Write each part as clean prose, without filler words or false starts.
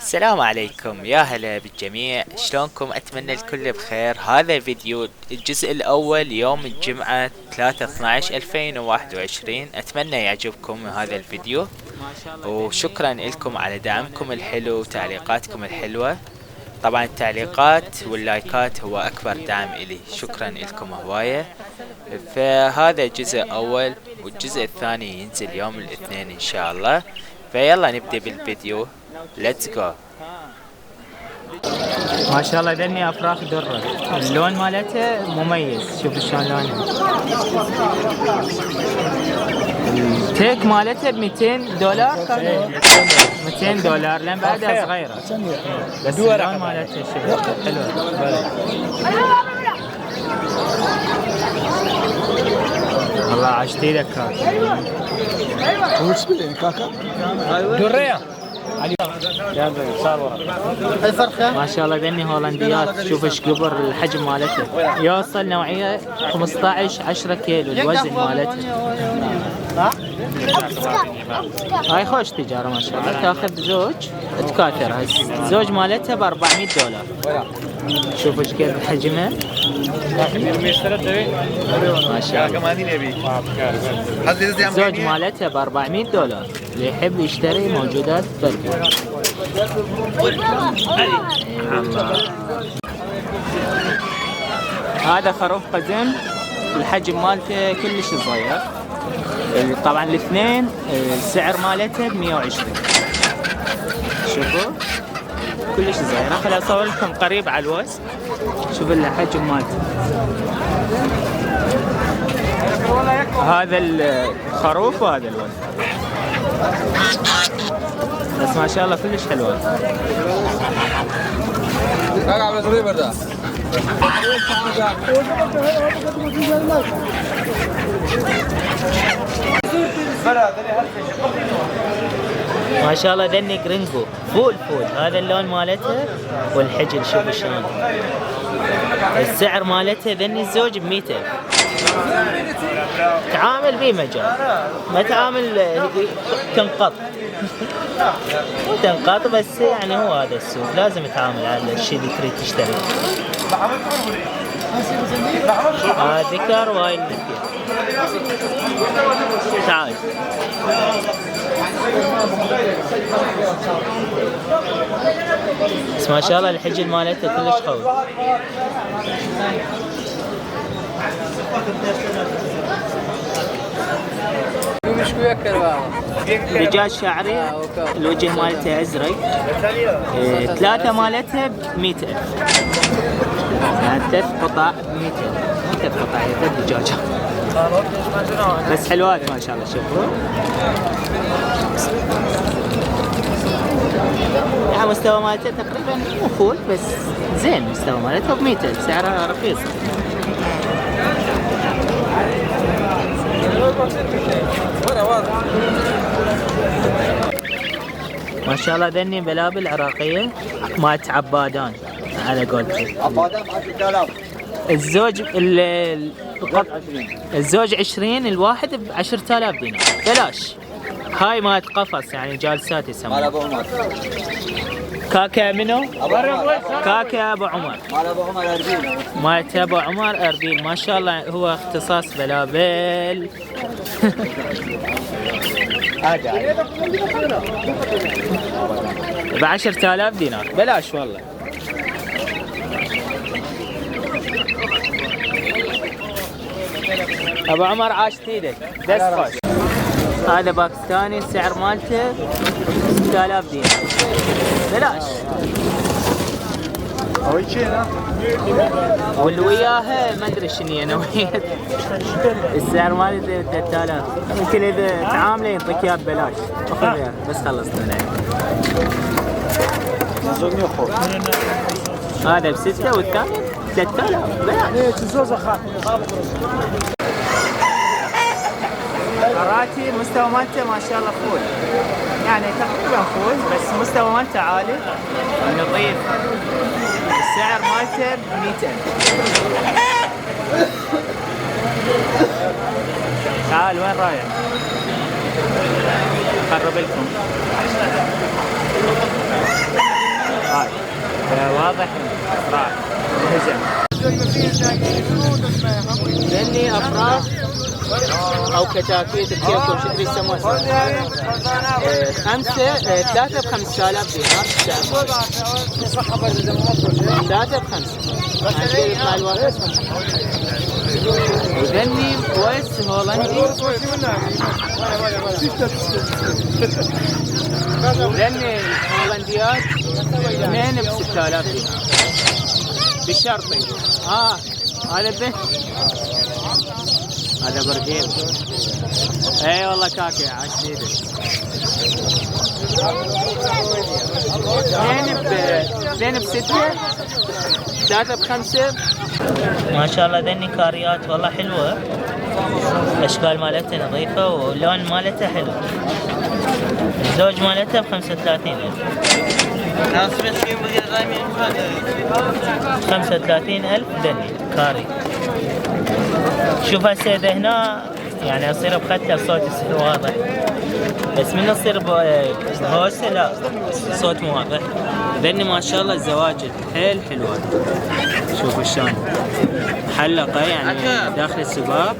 السلام عليكم، يا هلا بالجميع. شلونكم؟ اتمنى الكل بخير. هذا الفيديو الجزء الاول يوم الجمعة 3/12/2021. اتمنى يعجبكم هذا الفيديو، وشكرا لكم على دعمكم الحلو وتعليقاتكم الحلوة. طبعا التعليقات واللايكات هو اكبر دعم الي، شكرا لكم هواية. فهذا جزء اول، والجزء الثاني ينزل يوم الاثنين ان شاء الله. فيلا نبدأ بالفيديو. ليتس جو. ما شاء الله ذني افراخ درة، اللون مالته مميز. شوف شلون لونه. التيك مالته ب $200 كان. $200 لان بعدها صغيرة، بس اللون مالته شوف حلو. والله عشتي لك كاكا. كاكا درية الفرخة ما شاء الله ذني هولنديات. شوف ايش كبر الحجم مالته، يوصل نوعية 15-10 كيلو الوزن مالته. هاي خوش تجارة ما شاء الله. تاخذ زوج تكاثر. هاي الزوج مالتها ب $400. شوف ايش قد حجمها ما شاء الله. الزوج مالتها ب $400. اللي يحب يشتري موجودات برجر. هذا خروف قزم، الحجم مالته كلش صغير. طبعا الاثنين السعر مالته ب 120. شوفوا كلش صغير. خليني اصور لكم قريب على الوز. شوف الحجم مالته. هذا الخروف وهذا الوز، بس ما شاء الله كلش حلوة. ما شاء الله ذني جرينجو فول. هذا اللون مالته والحجل شوف شلون. السعر مالته ذني الزوج ب 200. تعامل بيه مجال، ما تعامل تنقط مو تنقط، بس يعني هو هذا السوق لازم تعامل على الشيء اللي تريد تشتريه. ذكر وهاي الذكر. تعال بس ما شاء الله الحجل مالته كلش قوي. دجاج شعري، الوجه مالته ازرق. 3 مالتها ب 100,000. يعني 3 قطع ب 200. 3 قطع هي 3 دجاجات، بس حلوات ما شاء الله. شوفوا يعني مستوى مالته تقريبا مو فول، بس زين. مستوى مالته ب 100,000، سعرها رخيص. ما شاء الله ذني بلابل عراقية مالت عبادان على قولتي. عبادان ب 10,000. الزوج الزوج 20، الواحد ب 10,000 دينار بلاش. هاي مالت قفص، يعني جالسات يسمونها. مال ابو عمر. كاكا منو؟ كاكا ابو عمر. مال ابو عمر اربيل. مالت ابو عمر اربيل. ما شاء الله هو اختصاص بلابل. ب 10,000 دينار بلاش والله. ابو عمر عاش ايدك دس خوش. هذا باكستاني، السعر مالته 6,000 دينار بلاش. واللي وياها ما ادري شنو هي نوعية. السعر مالته 3,000. يمكن اذا تعامله يعطيك اياه ببلاش. اخذ اياه بس خلصت من هذا ب6 والثاني 3,000 بلاش. قراتي المستوى مالته ما شاء الله فول، يعني تقريبا فول، بس مستوى مالته عالي نظيف. السعر مالته ب 100,000. تعال وين رايح؟ اقرب لكم. واضح راح هزم. ذني افراح او كتاكيت بكيفكم شو تريد يسموها؟ 3 ب 5000 دينار. 3 ب 5 عشان يطلع الوضع. وذني ويس هولندي. ذني الهولنديات 2 ب 6000 دينار بشرطي. هذا به هذا برجيل. اي والله كاكي عاش ايدك. 2 ب 6 3 ب 5. ما شاء الله ذني كاريات والله حلوة. الاشكال مالتها نظيفة واللون مالتها حلو. الزوج مالتها ب 35,000. 35,000 ذني كاري. شوف هسه اذا هنا يعني اصير بختها الصوت يصير واضح، بس من اصير بهوسه لا الصوت مو واضح. ذني ما شاء الله الزواج حيل حلوه. شوفوا شلون محلقه يعني داخل السباق.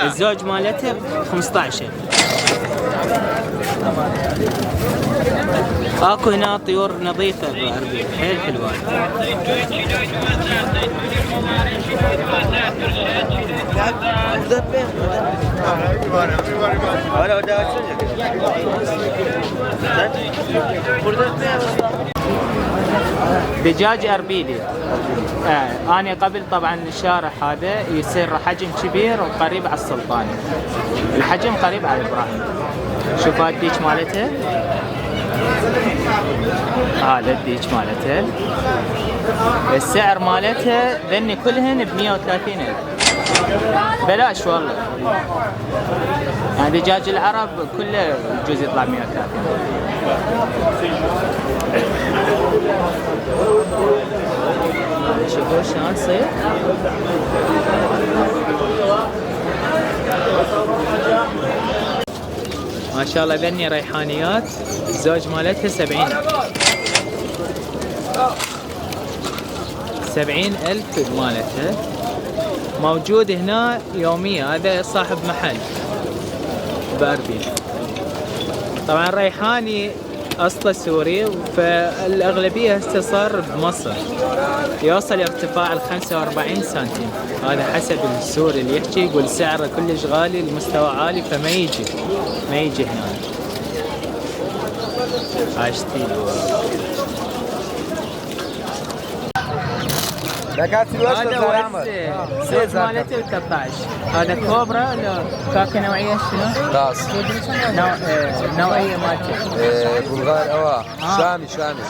الزوج مالتها 15. اكو هنا طيور نظيفه بأربيل حيل حلوه. دجاج اربيلي. انا قبل طبعا الشارع هذا يصير حجم كبير وقريب على السلطاني. الحجم قريب على ابراهيم. شوف هذا الديك مالتها. هذا الديك مالتها. السعر مالتها ذني كلهن ب 130,000 بلاش والله. يعني دجاج العرب كله يجوز يطلع 130. شوفوا شلون تصير. ما شاء الله ذني ريحانيات. الزوج مالتها 70,000 مالتها. موجود هنا يوميا. هذا صاحب محل بأربيل. طبعا ريحاني اصله سوري، فالاغلبيه هسه صار بمصر. يوصل ارتفاع ال 45 سنتيم. هذا حسب السوري اللي يحكي يقول سعره كلش غالي المستوى عالي فما يجي هنا. عاشتي هذا ويس مالته 13. هذا كوبرا ولا كاكا نوعية شنو؟ راس. نوعية مالته بلغار.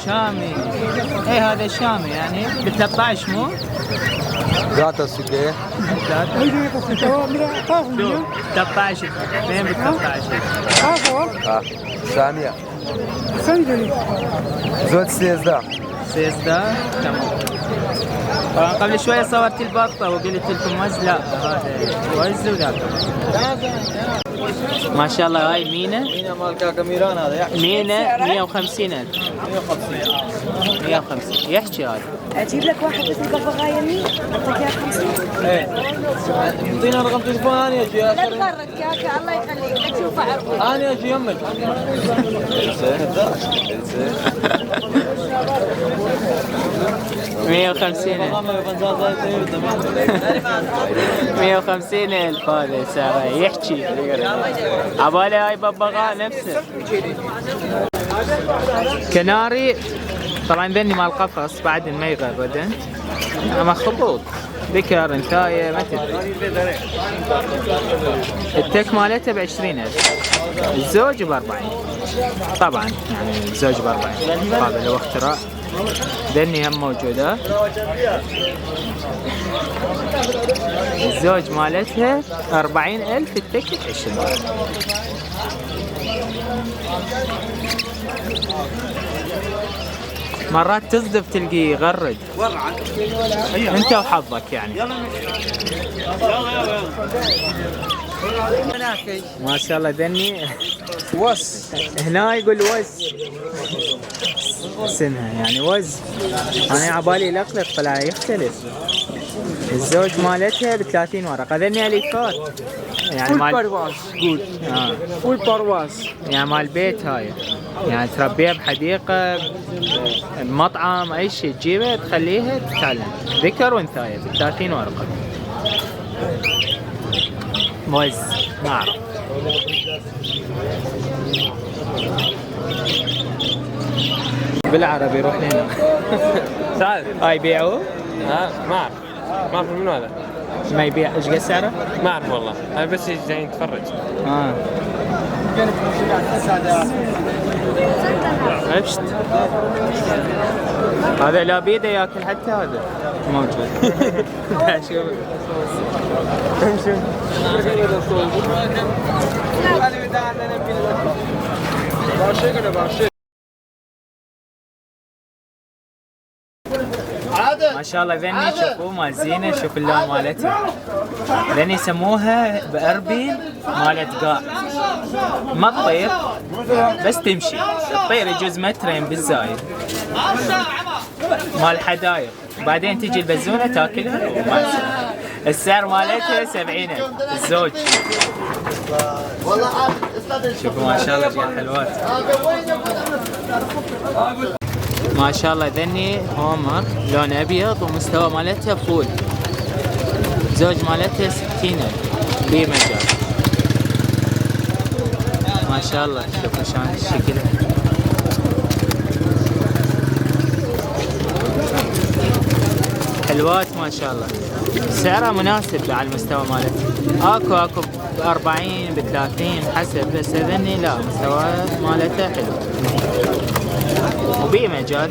شامي. اي هذا شامي يعني ب 13 مو؟ ذات السكة 13 2 ب 13. شامية. زود سيزدا تمام. طبعا قبل شوية صورت البطة وقلت لكم وز. لا هذا وز وذاك. ما شاء الله هاي مينا مال كاكا ميران هذا. مينا 150,000. 150 يحكي هذا. اجيب لك واحد مثل ببغاية مين؟ اعطيك اياه 50. ايه اعطينا رقم تليفون. انا اجي لا تفرق كاكا الله يخليك لا تشوف عرضي. انا اجي يمك. 150,000 هذا سعره يحكي. عبالي هاي ببغاء نفسه. كناري طبعا ذني مال قفص بعد ما يغردن. اما خطوط ذكر انثايه ما تدري. التك مالته ب 20,000. الزوج ب 40. طبعا يعني الزوج ب 40 مقابل واختراع. ذني هم موجوده. الزوج مالتها 40,000. التك 20. مرات تصدف تلقيه يغرد. انت وحظك يعني. ما شاء الله ذني وس هنا يقول وز سنها يعني وز. انا عبالي لقلق طلع يختلف. الزوج مالتها ب 30 ورقه. ذني اليفات يعني مال برواز جود فول برواز. يعني مال البيت هاي، يعني تربيها بحديقه بمطعم اي شيء تجيبها تخليها تتعلم. ذكر وانثايه ب 30 ورقه. موز ما اعرف. بالعربي يروح لهنا. سعد هاي يبيعوه؟ ما اعرف منو هذا. ما يبيع. ايش قد سعره؟ ما اعرف والله، انا بس جاي نتفرج. عرفت. هذا لا بيده ياكل حتى هذا موجود. شوف ما شاء الله. ذني شوفوا مال زينه. شوف اللون مالتها. ذني يسموها بأربيل مالت قاع. ما تطير بس تمشي. تطير يجوز مترين بالزايد. مال حدايق. بعدين تجي البزونه تاكلها وما تسوي. السعر مالتها 70,000 الزوج. شوفوا ما شاء الله جاي حلوات. ما شاء الله. ذني هومر لون ابيض ومستوى مالتها فول. زوج مالتها 60,000 بمجال. ما شاء الله. شوفوا شلون شكلها. حلوات ما شاء الله. سعرها مناسب على المستوى مالتها. اكو ب 40 ب 30 حسب، بس ذني لا مستوى مالتها حلو وبي مجال.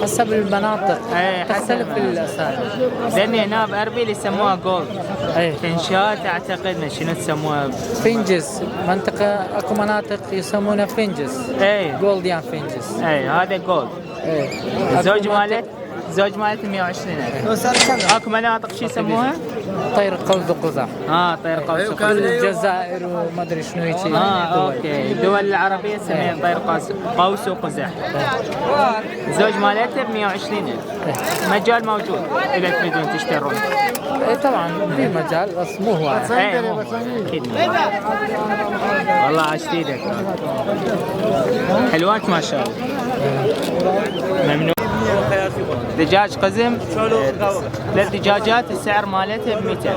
حسب المناطق تختلف الاسعار. ذني هنا بأربيل يسموها جولد. اي فنشات اعتقد شنو تسموها؟ فينجز. منطقة اكو مناطق يسمونها فينجز. اي جولديان فينجز. اي هذا جولد. اي الزوج مالته 120,000. اكو مناطق شو يسموها؟ طير قوس وقزح. طير قوس وقزح. الجزائر وما ادري شنو هيك. اوكي. الدول العربية يسميها طير قوس وقزح. الزوج مالته ب 120,000. مجال موجود اذا تريدون تشترون. اي طبعا في مجال بس مو هو. اكيد والله عاشت ايدك. حلوات ما شاء الله. ممنوع. دجاج قزم 3 دجاجات. السعر مالته ب 200.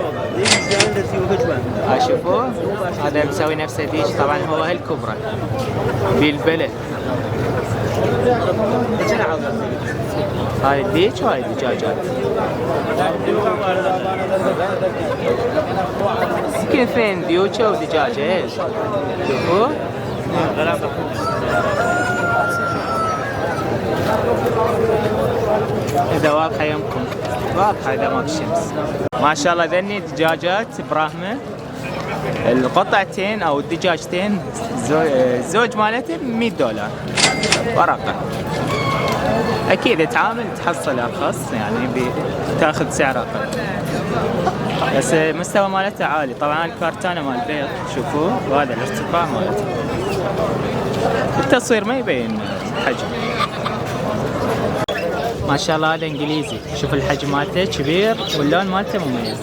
شوفوا هذا مسوي نفسه ديش. طبعا هو هالكبرى بالبلد. هاي الديش وهاي الدجاجات. كيفين ديوشة ودجاجة. شوفوا إذا واضحة يمكن واضحة إذا ما الشمس. ما شاء الله. ذني دجاجات براهمة. القطعتين أو الدجاجتين الزوج مالته $100 ورقة. أكيد تعامل تحصل أرخص يعني تاخذ سعر أقل، بس المستوى مالته عالي. طبعا الكارتانة مال البيض شوفوا، وهذا الارتفاع مالته. التصوير ما يبين الحجم. ما شاء الله هذا انجليزي. شوف الحجم مالته كبير واللون مالته مميز.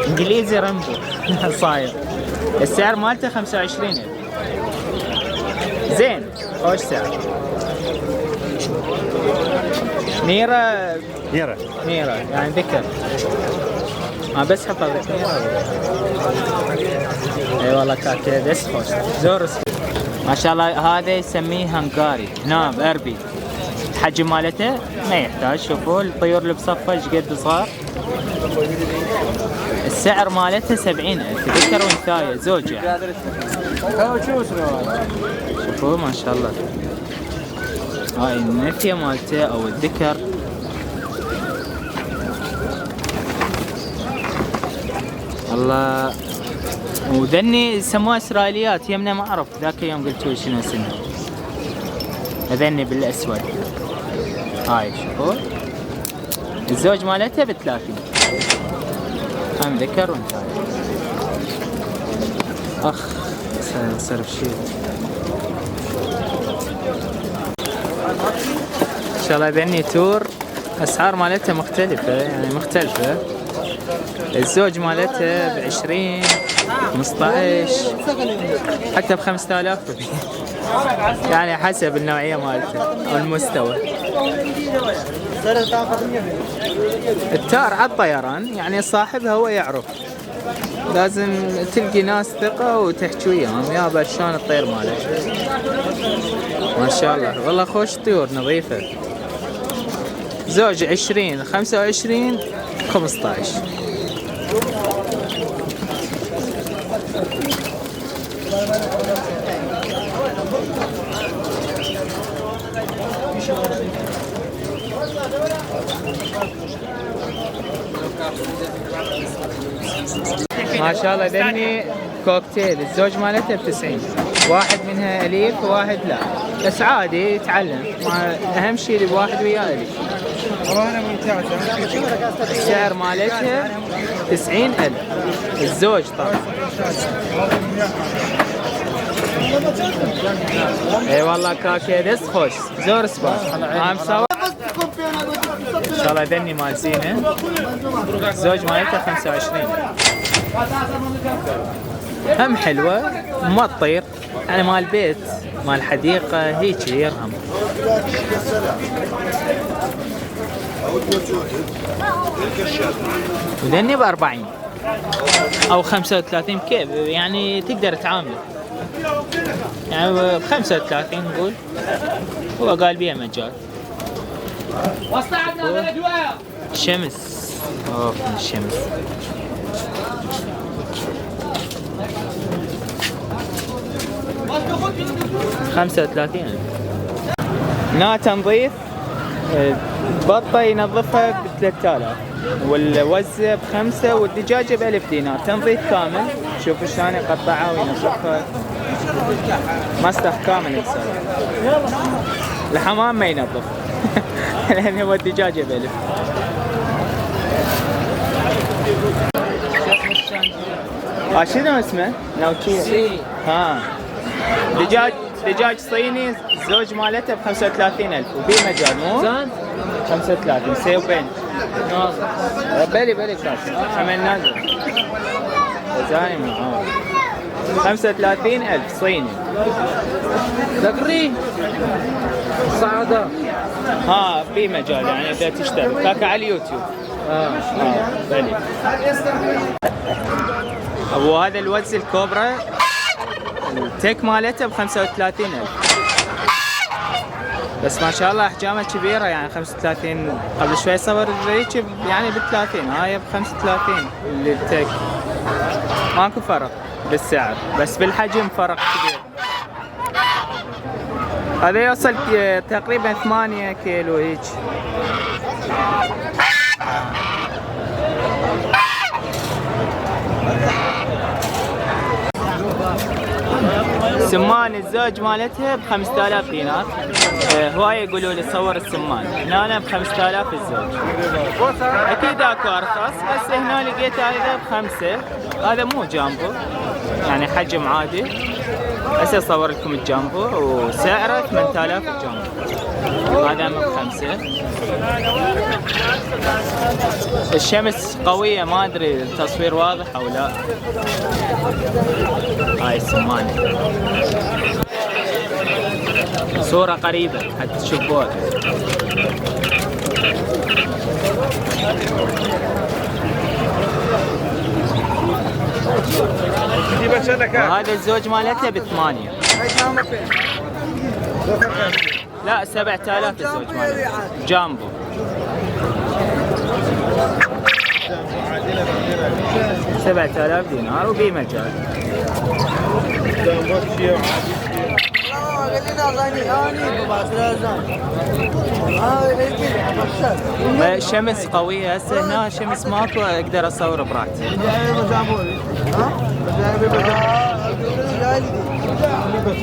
انجليزي رمبو صاير. السعر مالته 25,000. زين خوش سعر. ميرا يعني ذكر. بس حفظت ميرا. اي والله كاتب بس خوش زورس. ما شاء الله هذا يسميه هنغاري هنا بأربيل. الحجم مالته ما يحتاج. شوفوا الطيور اللي بصفه ايش قد صار. السعر مالته 70,000 ذكر وانثايه زوج يعني. شوفوا ما شاء الله. هاي النثيه مالته او الذكر. الله. وذني يسموها اسرائيليات. يمنا ما اعرف ذاك اليوم قلتوا شنو اسمها. هذني بالاسود. هاي شوفوا الزوج مالتها ب30. هم ذكر وانثى. اخ صرف شيء. ان شاء الله ذني تور. اسعار مالتها مختلفة يعني مختلفة. الزوج مالتها ب20 15 حتى ب5000 يعني حسب النوعية مالته والمستوى. التار على الطيران يعني صاحبها هو يعرف. لازم تلقي ناس ثقة وتحكي وياهم يابا شلون الطير مالك. ما شاء الله والله خوش طيور نظيفة. زوج 20 25 15. ما شاء الله ذني كوكتيل. الزوج مالته ب90. واحد منها اليف وواحد لا بس عادي يتعلم. اهم شيء الواحد وياه اليف. السعر مالتها 90,000 الزوج طبعا. اي والله كاكيدس خوش زور سباق. عم صور ان شاء الله ذني مال زينه. الزوج مالته 25. هم حلوه ما تطير يعني مال بيت مال حديقه هيك يرهم. وذني ب40 او 35 كيف يعني تقدر تعامله يعني ب35 نقول. هو قال بيها مجال. شمس اوف الشمس. $35,000. هنا تنظيف بطة ينظفها ب3000 والوزة ب5 والدجاجة ب1000 دينار. تنظيف كامل. شوفوا شلون يقطعها وينظفها. مسلخ كامل يصير. الحمام ما ينظف لأن هو الدجاجة ب1000. شنو اسمه؟ ناوتشي. ها دجاج صيني. الزوج مالته ب35,000 وبي مجال مو؟ 35 سيوبين بلي كاش حمل نازل زاي معاه 35,000 صيني. ذكري صعدة. ها في مجال يعني اذا تشتري كاكا على اليوتيوب. بلي. ابو هذا الوز الكوبرا التك مالته ب35,000 بس ما شاء الله احجامه كبيره يعني 35. قبل شوي صور ذيك يعني ب30. هاي ب35 اللي التك. ماكو فرق بالسعر بس بالحجم فرق كبير. هذا يوصل تقريبا 8 كيلو هيك. سمان الزوج مالتها ب5000 دينار. هواي يقولوا لي صور السمان. هنا أنا ب5000 الزوج. اكيد اكو ارخص بس هنا لقيت هذا ب5. هذا مو جامبو يعني حجم عادي. هسه اصور لكم الجامبو وسعره 8000 الجامبو. هذا ب5. الشمس قوية ما ادري التصوير واضح او لا. هاي السمانة صورة قريبة حتى تشوفوها. وهذا الزوج مالته ب8. لا 7000 الزوج مالته جامبو. $7,000 دينار وبي مجال. شمس قوية هسه هنا شمس ماكو اقدر اصور براحتي.